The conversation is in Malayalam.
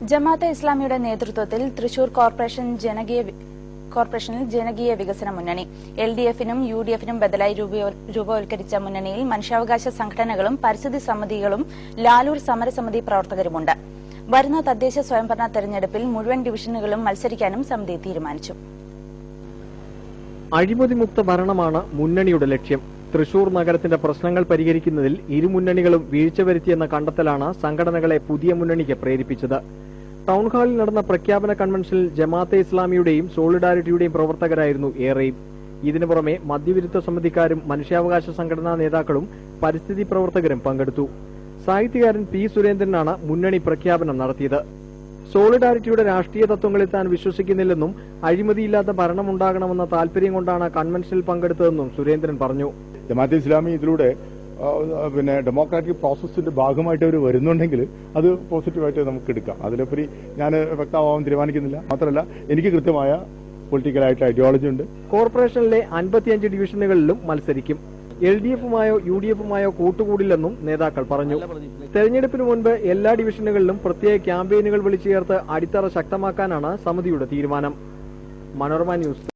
ജമാഅത്തെ ഇസ്ലാമിയുടെ നേതൃത്വത്തിൽ തൃശൂർ കോർപ്പറേഷനിൽ ജനകീയ വികസന മുന്നണി LDF-നും UDF-നും ബദലായി രൂപവൽക്കരിച്ച മുന്നണിയിൽ മനുഷ്യാവകാശ സംഘടനകളും പരിസ്ഥിതി സമിതികളും ലാലൂർ സമരസമിതി പ്രവർത്തകരുമുണ്ട്. വരുന്ന തദ്ദേശ സ്വയംഭരണ തെരഞ്ഞെടുപ്പിൽ മുഴുവൻ ഡിവിഷനുകളും മത്സരിക്കാനും സമിതി തീരുമാനിച്ചു. അഴിമതിമുക്ത ഭരണമാണ് മുന്നണിയുടെ ലക്ഷ്യം. തൃശൂർ നഗരത്തിന്റെ പ്രശ്നങ്ങൾ പരിഹരിക്കുന്നതിൽ ഇരു മുന്നണികളും വീഴ്ച വരുത്തിയെന്ന കണ്ടെത്തലാണ് സംഘടനകളെ പുതിയ മുന്നണിക്ക് പ്രേരിപ്പിച്ചത്. ടൗൺഹാളിൽ നടന്ന പ്രഖ്യാപന കൺവെൻഷനിൽ ജമാഅത്തെ ഇസ്ലാമിയുടെയും സോളിഡാരിറ്റിയുടെയും പ്രവർത്തകരായിരുന്നു ഏറെയും. ഇതിനു പുറമെ മദ്യവിരുദ്ധ സമിതിക്കാരും മനുഷ്യാവകാശ സംഘടനാ നേതാക്കളും പരിസ്ഥിതി പ്രവർത്തകരും പങ്കെടുത്തു. സാഹിത്യകാരൻ P. സുരേന്ദ്രനാണ് മുന്നണി പ്രഖ്യാപനം നടത്തിയത്. സോളിഡാരിറ്റിയുടെ രാഷ്ട്രീയ തത്വങ്ങളിൽ താൻ വിശ്വസിക്കുന്നില്ലെന്നും അഴിമതിയില്ലാത്ത ഭരണമുണ്ടാകണമെന്ന താൽപര്യം കൊണ്ടാണ് കൺവെൻഷനിൽ പങ്കെടുത്തതെന്നും സുരേന്ദ്രൻ പറഞ്ഞു. ജമാഅത്തെ ഇസ്ലാമി ഇതിലൂടെ ഡെമോക്രാറ്റിക് പ്രോസസ്സിന്റെ ഭാഗമായിട്ട് അവർ വരുന്നുണ്ടെങ്കിൽ അത് പോസിറ്റീവായിട്ട് നമുക്ക് എടുക്കാം. അതിലുപരി ഞാൻ വ്യക്തമാവാൻ തീരുമാനിക്കുന്നില്ല. മാത്രമല്ല, എനിക്ക് കൃത്യമായ പൊളിറ്റിക്കലായിട്ട് ഐഡിയോളജി ഉണ്ട്. കോർപ്പറേഷനിലെ 55 ഡിവിഷനുകളിലും മത്സരിക്കും. LDF-മായോ UDF-മായോ കൂട്ടുകൂടില്ലെന്നും നേതാക്കൾ പറഞ്ഞു. തെരഞ്ഞെടുപ്പിന് മുൻപ് എല്ലാ ഡിവിഷനുകളിലും പ്രത്യേക ക്യാമ്പയിനുകൾ വിളിച്ചു ചേർത്ത് അടിത്തറ ശക്തമാക്കാനാണ് സമിതിയുടെ തീരുമാനം. മനോരമ ന്യൂസ്.